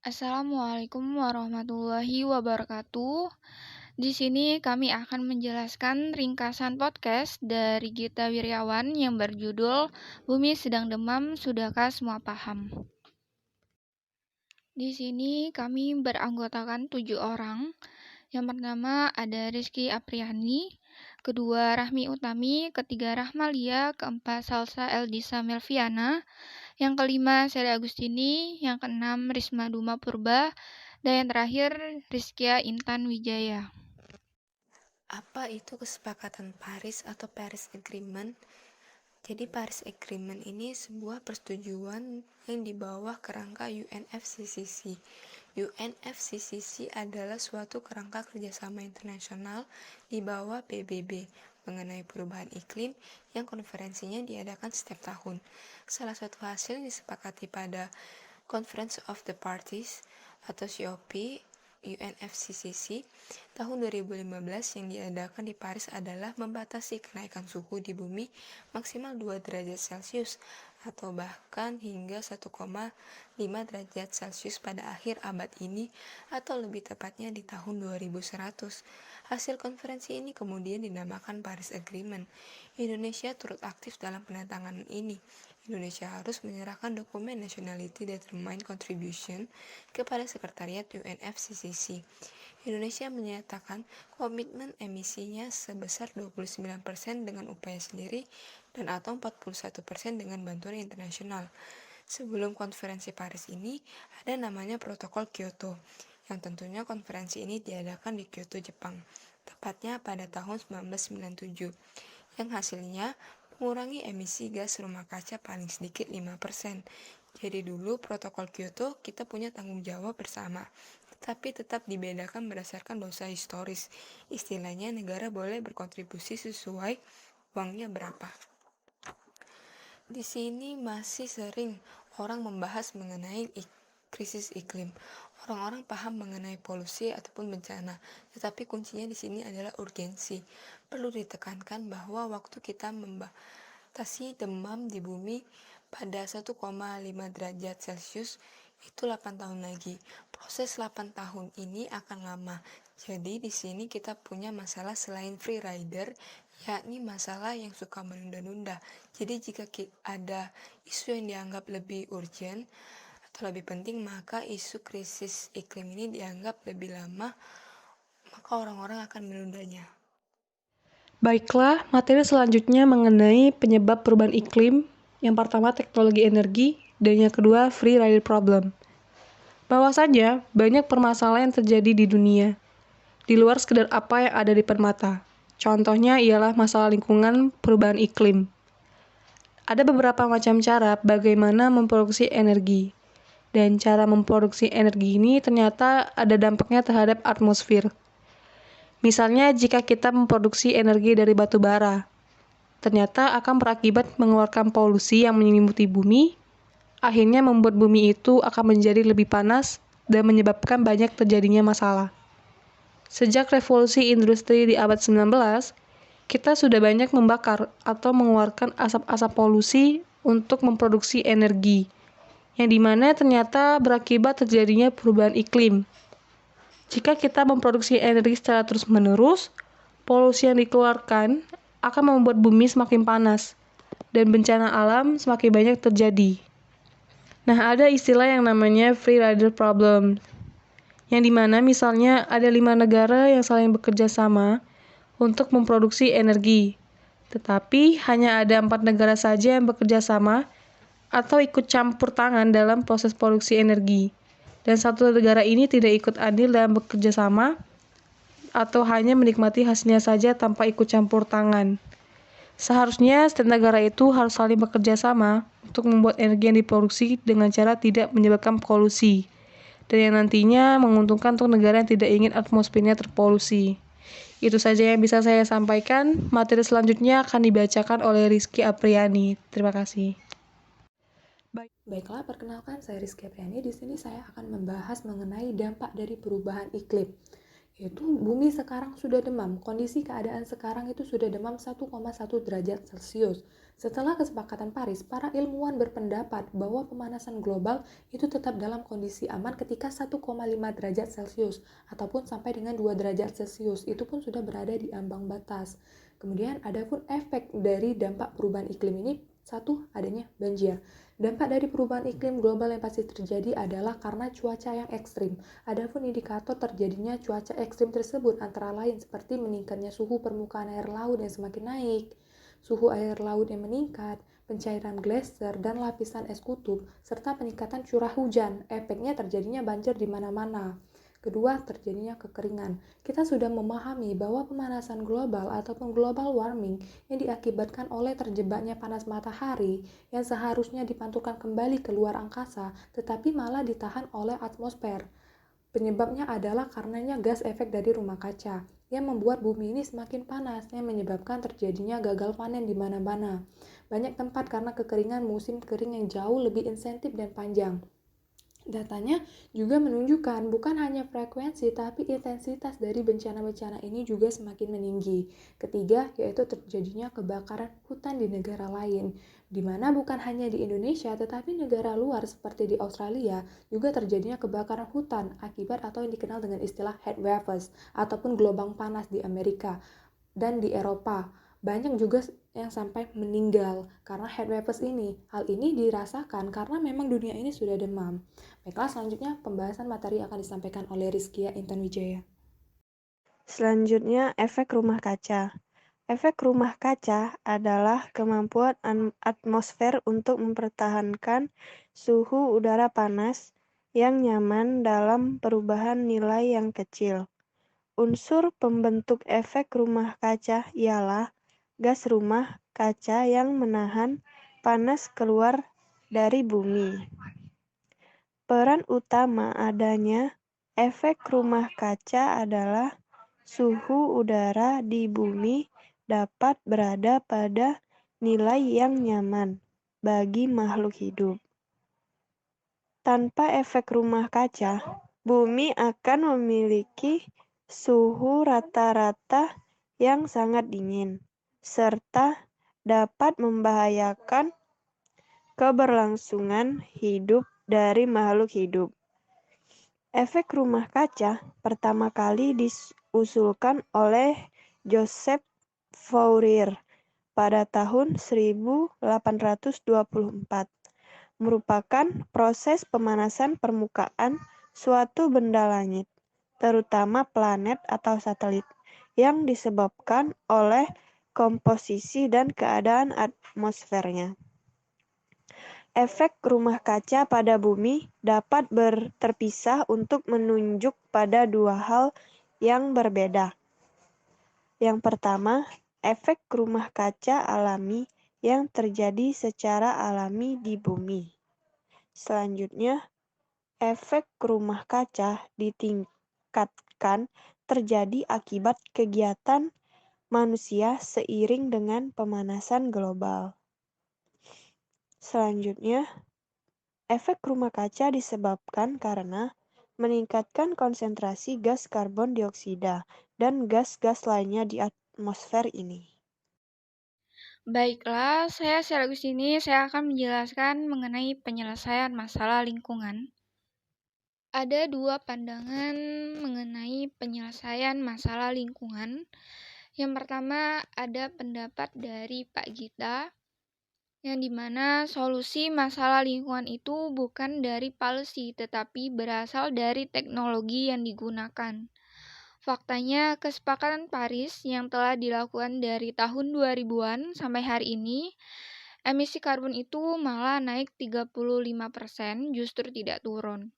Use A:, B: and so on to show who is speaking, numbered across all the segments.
A: Assalamualaikum warahmatullahi wabarakatuh. Di sini kami akan menjelaskan ringkasan podcast dari Gita Wirjawan yang berjudul Bumi Sedang Demam, Sudahkah Semua Paham? Di sini kami beranggotakan 7 orang. Yang pertama ada Rizky Apriani, kedua Rahmi Utami, ketiga Rahmalia, keempat Salsa Eldisa Melviana, yang kelima Sally Agustini, yang keenam Risma Duma Purba, dan yang terakhir Rizkia Intan Wijaya.
B: Apa itu kesepakatan Paris atau Paris Agreement? Jadi Paris Agreement ini sebuah persetujuan yang di bawah kerangka UNFCCC. UNFCCC adalah suatu kerangka kerjasama internasional di bawah PBB mengenai perubahan iklim yang konferensinya diadakan setiap tahun. Salah satu hasil yang disepakati pada Conference of the Parties atau COP UNFCCC tahun 2015 yang diadakan di Paris adalah membatasi kenaikan suhu di bumi maksimal 2 derajat Celcius atau bahkan hingga 1,5 derajat Celcius pada akhir abad ini atau lebih tepatnya di tahun 2100. Hasil konferensi ini kemudian dinamakan Paris Agreement. Indonesia turut aktif dalam penandatanganan ini. Indonesia harus menyerahkan dokumen Nationality Determined Contribution kepada Sekretariat UNFCCC. Indonesia menyatakan komitmen emisinya sebesar 29% dengan upaya sendiri dan atau 41% dengan bantuan internasional. Sebelum konferensi Paris ini, ada namanya Protokol Kyoto, yang tentunya konferensi ini diadakan di Kyoto, Jepang, tepatnya pada tahun 1997, yang hasilnya mengurangi emisi gas rumah kaca paling sedikit 5%. Jadi dulu Protokol Kyoto kita punya tanggung jawab bersama, tapi tetap dibedakan berdasarkan dosa historis. Istilahnya negara boleh berkontribusi sesuai uangnya berapa. Di sini masih sering orang membahas mengenai krisis iklim. Orang-orang paham mengenai polusi ataupun bencana, tetapi kuncinya di sini adalah urgensi. Perlu ditekankan bahwa waktu kita membatasi demam di bumi pada 1,5 derajat Celcius itu 8 tahun lagi. Proses 8 tahun ini akan lama. Jadi di sini kita punya masalah selain free rider, yakni masalah yang suka menunda-nunda. Jadi jika ada isu yang dianggap lebih urgent atau lebih penting, maka isu krisis iklim ini dianggap lebih lama, maka orang-orang akan menundanya.
C: Baiklah, materi selanjutnya mengenai penyebab perubahan iklim. Yang pertama, teknologi energi, dan yang kedua, free rider problem. Bahwasanya, banyak permasalahan yang terjadi di dunia, di luar sekedar apa yang ada di depan mata. Contohnya ialah masalah lingkungan, perubahan iklim. Ada beberapa macam cara bagaimana memproduksi energi, dan cara memproduksi energi ini ternyata ada dampaknya terhadap atmosfer. Misalnya, jika kita memproduksi energi dari batu bara, ternyata akan berakibat mengeluarkan polusi yang menyelimuti bumi, akhirnya membuat bumi itu akan menjadi lebih panas dan menyebabkan banyak terjadinya masalah. Sejak revolusi industri di abad 19, kita sudah banyak membakar atau mengeluarkan asap-asap polusi untuk memproduksi energi, yang dimana ternyata berakibat terjadinya perubahan iklim. Jika kita memproduksi energi secara terus-menerus, polusi yang dikeluarkan akan membuat bumi semakin panas, dan bencana alam semakin banyak terjadi. Nah, ada istilah yang namanya free rider problem, yang dimana misalnya ada 5 negara yang saling bekerja sama untuk memproduksi energi, tetapi hanya ada 4 negara saja yang bekerja sama atau ikut campur tangan dalam proses produksi energi. Dan satu negara ini tidak ikut adil dalam bekerja sama atau hanya menikmati hasilnya saja tanpa ikut campur tangan. Seharusnya setiap negara itu harus saling bekerja sama untuk membuat energi yang diproduksi dengan cara tidak menyebabkan polusi, dan yang nantinya menguntungkan untuk negara yang tidak ingin atmosfernya terpolusi. Itu saja yang bisa saya sampaikan. Materi selanjutnya akan dibacakan oleh Rizky Apriani. Terima kasih.
D: Baiklah, perkenalkan saya Rizky Apriani. Di sini saya akan membahas mengenai dampak dari perubahan iklim. Yaitu bumi sekarang sudah demam. Kondisi keadaan sekarang itu sudah demam 1,1 derajat Celcius. Setelah kesepakatan Paris, para ilmuwan berpendapat bahwa pemanasan global itu tetap dalam kondisi aman ketika 1,5 derajat Celcius ataupun sampai dengan 2 derajat Celcius. Itu pun sudah berada di ambang batas. Kemudian ada pun efek dari dampak perubahan iklim ini, satu, adanya banjir. Dampak dari perubahan iklim global yang pasti terjadi adalah karena cuaca yang ekstrim. Adapun indikator terjadinya cuaca ekstrim tersebut antara lain seperti meningkatnya suhu permukaan air laut yang semakin naik, suhu air laut yang meningkat, pencairan glacier dan lapisan es kutub, serta peningkatan curah hujan. Efeknya terjadinya banjir di mana-mana. Kedua, terjadinya kekeringan. Kita sudah memahami bahwa pemanasan global ataupun global warming yang diakibatkan oleh terjebaknya panas matahari yang seharusnya dipantulkan kembali ke luar angkasa, tetapi malah ditahan oleh atmosfer. Penyebabnya adalah karenanya gas efek dari rumah kaca yang membuat bumi ini semakin panas yang menyebabkan terjadinya gagal panen di mana-mana. Banyak tempat karena kekeringan musim kering yang jauh lebih intensif dan panjang. Datanya juga menunjukkan bukan hanya frekuensi tapi intensitas dari bencana-bencana ini juga semakin meninggi. Ketiga, yaitu terjadinya kebakaran hutan di negara lain, di mana bukan hanya di Indonesia tetapi negara luar seperti di Australia juga terjadinya kebakaran hutan akibat atau yang dikenal dengan istilah heat waves ataupun gelombang panas di Amerika dan di Eropa. Banyak juga yang sampai meninggal karena heat waves ini. Hal ini dirasakan karena memang dunia ini sudah demam. Baiklah, selanjutnya pembahasan materi akan disampaikan oleh Rizkia Intan Wijaya.
E: Selanjutnya, efek rumah kaca. Efek rumah kaca adalah kemampuan atmosfer untuk mempertahankan suhu udara panas yang nyaman dalam perubahan nilai yang kecil. Unsur pembentuk efek rumah kaca ialah gas rumah kaca yang menahan panas keluar dari bumi. Peran utama adanya efek rumah kaca adalah suhu udara di bumi dapat berada pada nilai yang nyaman bagi makhluk hidup. Tanpa efek rumah kaca, bumi akan memiliki suhu rata-rata yang sangat dingin, serta dapat membahayakan keberlangsungan hidup dari makhluk hidup. Efek rumah kaca pertama kali diusulkan oleh Joseph Fourier pada tahun 1824, merupakan proses pemanasan permukaan suatu benda langit, terutama planet atau satelit, yang disebabkan oleh komposisi dan keadaan atmosfernya. Efek rumah kaca pada bumi dapat terpisah untuk menunjuk pada dua hal yang berbeda. Yang pertama, efek rumah kaca alami yang terjadi secara alami di bumi. Selanjutnya, efek rumah kaca ditingkatkan terjadi akibat kegiatan manusia seiring dengan pemanasan global. Selanjutnya, efek rumah kaca disebabkan karena meningkatkan konsentrasi gas karbon dioksida dan gas-gas lainnya di atmosfer ini.
A: Baiklah, saya sekaligus ini saya akan menjelaskan mengenai penyelesaian masalah lingkungan. Ada dua pandangan mengenai penyelesaian masalah lingkungan. Yang pertama ada pendapat dari Pak Gita, yang dimana solusi masalah lingkungan itu bukan dari policy, tetapi berasal dari teknologi yang digunakan. Faktanya, kesepakatan Paris yang telah dilakukan dari tahun 2000-an sampai hari ini, emisi karbon itu malah naik 35%, justru tidak turun.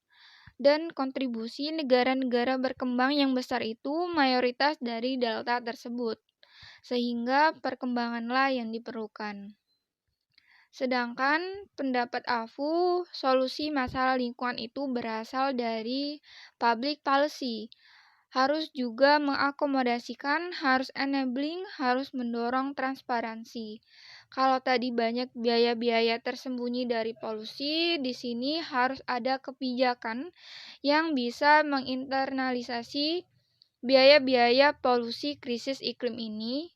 A: Dan kontribusi negara-negara berkembang yang besar itu mayoritas dari delta tersebut, sehingga perkembanganlah yang diperlukan. Sedangkan pendapat AFU, solusi masalah lingkungan itu berasal dari public policy. Harus juga mengakomodasikan, harus enabling, harus mendorong transparansi. Kalau tadi banyak biaya-biaya tersembunyi dari polusi, di sini harus ada kebijakan yang bisa menginternalisasi biaya-biaya polusi krisis iklim ini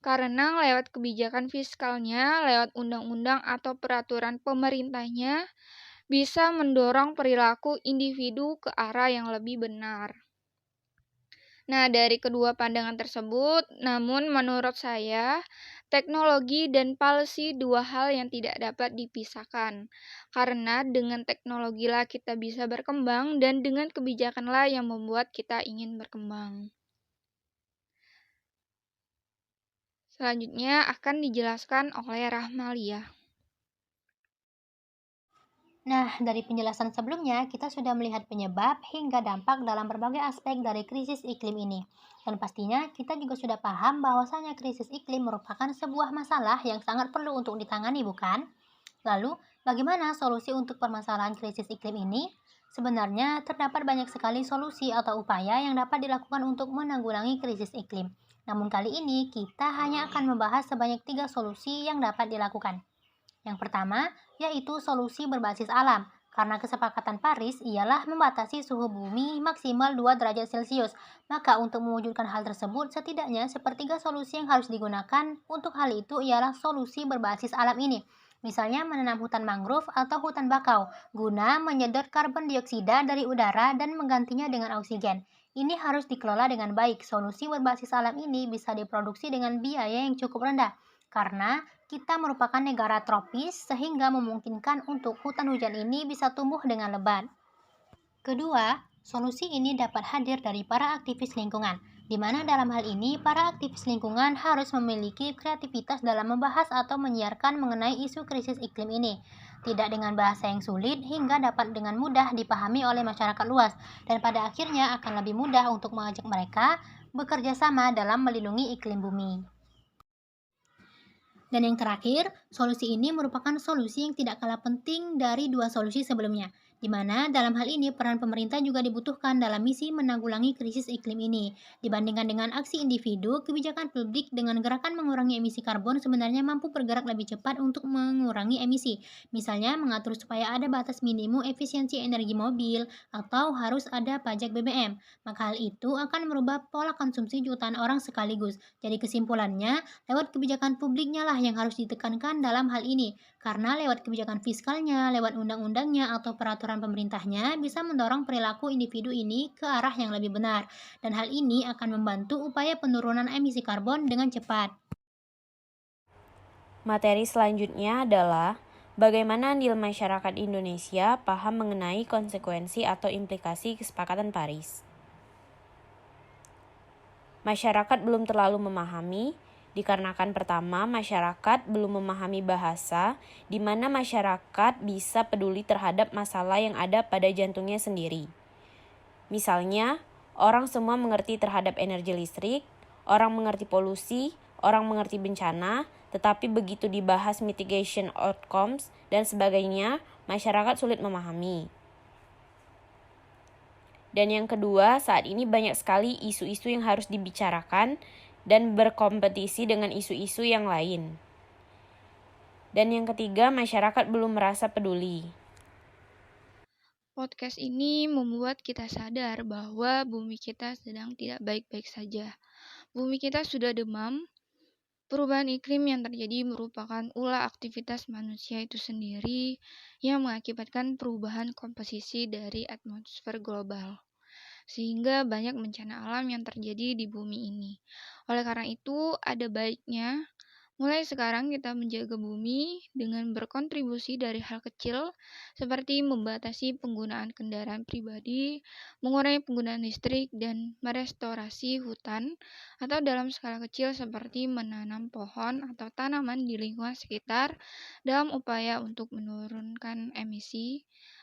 A: karena lewat kebijakan fiskalnya, lewat undang-undang atau peraturan pemerintahnya, bisa mendorong perilaku individu ke arah yang lebih benar. Nah, dari kedua pandangan tersebut, namun menurut saya, teknologi dan policy dua hal yang tidak dapat dipisahkan. Karena dengan teknologilah kita bisa berkembang dan dengan kebijakanlah yang membuat kita ingin berkembang. Selanjutnya akan dijelaskan oleh Rahmalia.
F: Nah, dari penjelasan sebelumnya, kita sudah melihat penyebab hingga dampak dalam berbagai aspek dari krisis iklim ini. Dan pastinya kita juga sudah paham bahwasanya krisis iklim merupakan sebuah masalah yang sangat perlu untuk ditangani, bukan? Lalu, bagaimana solusi untuk permasalahan krisis iklim ini? Sebenarnya, terdapat banyak sekali solusi atau upaya yang dapat dilakukan untuk menanggulangi krisis iklim. Namun kali ini, kita hanya akan membahas sebanyak 3 solusi yang dapat dilakukan. Yang pertama, yaitu solusi berbasis alam. Karena kesepakatan Paris ialah membatasi suhu bumi maksimal 2 derajat Celcius. Maka untuk mewujudkan hal tersebut, setidaknya sepertiga solusi yang harus digunakan untuk hal itu ialah solusi berbasis alam ini. Misalnya menanam hutan mangrove atau hutan bakau, guna menyedot karbon dioksida dari udara dan menggantinya dengan oksigen. Ini harus dikelola dengan baik. Solusi berbasis alam ini bisa diproduksi dengan biaya yang cukup rendah. Karena kita merupakan negara tropis sehingga memungkinkan untuk hutan hujan ini bisa tumbuh dengan lebat. Kedua, solusi ini dapat hadir dari para aktivis lingkungan, di mana dalam hal ini para aktivis lingkungan harus memiliki kreativitas dalam membahas atau menyiarkan mengenai isu krisis iklim ini. Tidak dengan bahasa yang sulit hingga dapat dengan mudah dipahami oleh masyarakat luas, dan pada akhirnya akan lebih mudah untuk mengajak mereka bekerja sama dalam melindungi iklim bumi. Dan yang terakhir, solusi ini merupakan solusi yang tidak kalah penting dari 2 solusi sebelumnya, di mana dalam hal ini peran pemerintah juga dibutuhkan dalam misi menanggulangi krisis iklim ini. Dibandingkan dengan aksi individu, kebijakan publik dengan gerakan mengurangi emisi karbon sebenarnya mampu bergerak lebih cepat untuk mengurangi emisi. Misalnya mengatur supaya ada batas minimum efisiensi energi mobil atau harus ada pajak BBM. Maka hal itu akan merubah pola konsumsi jutaan orang sekaligus. Jadi kesimpulannya, lewat kebijakan publiknya lah yang harus ditekankan dalam hal ini, karena lewat kebijakan fiskalnya, lewat undang-undangnya atau peraturan pemerintahnya bisa mendorong perilaku individu ini ke arah yang lebih benar, dan hal ini akan membantu upaya penurunan emisi karbon dengan cepat.
G: Materi selanjutnya adalah bagaimana andil masyarakat Indonesia paham mengenai konsekuensi atau implikasi kesepakatan Paris. Masyarakat belum terlalu memahami, dikarenakan pertama, masyarakat belum memahami bahasa, di mana masyarakat bisa peduli terhadap masalah yang ada pada jantungnya sendiri. Misalnya, orang semua mengerti terhadap energi listrik, orang mengerti polusi, orang mengerti bencana, tetapi begitu dibahas mitigation outcomes dan sebagainya, masyarakat sulit memahami. Dan yang kedua, saat ini banyak sekali isu-isu yang harus dibicarakan dan berkompetisi dengan isu-isu yang lain. Dan yang ketiga, masyarakat belum merasa peduli.
A: Podcast ini membuat kita sadar bahwa bumi kita sedang tidak baik-baik saja. Bumi kita sudah demam. Perubahan iklim yang terjadi merupakan ulah aktivitas manusia itu sendiri yang mengakibatkan perubahan komposisi dari atmosfer global, sehingga banyak bencana alam yang terjadi di bumi ini. Oleh karena itu, ada baiknya mulai sekarang kita menjaga bumi dengan berkontribusi dari hal kecil seperti membatasi penggunaan kendaraan pribadi, mengurangi penggunaan listrik, dan merestorasi hutan, atau dalam skala kecil seperti menanam pohon atau tanaman di lingkungan sekitar dalam upaya untuk menurunkan emisi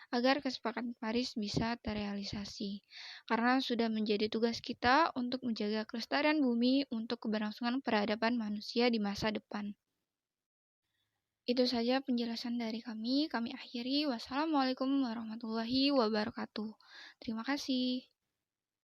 A: agar kesepakatan Paris bisa terrealisasi. Karena sudah menjadi tugas kita untuk menjaga kelestarian bumi untuk keberlangsungan peradaban manusia di masa depan. Itu saja penjelasan dari kami. Kami akhiri. Wassalamualaikum warahmatullahi wabarakatuh. Terima kasih.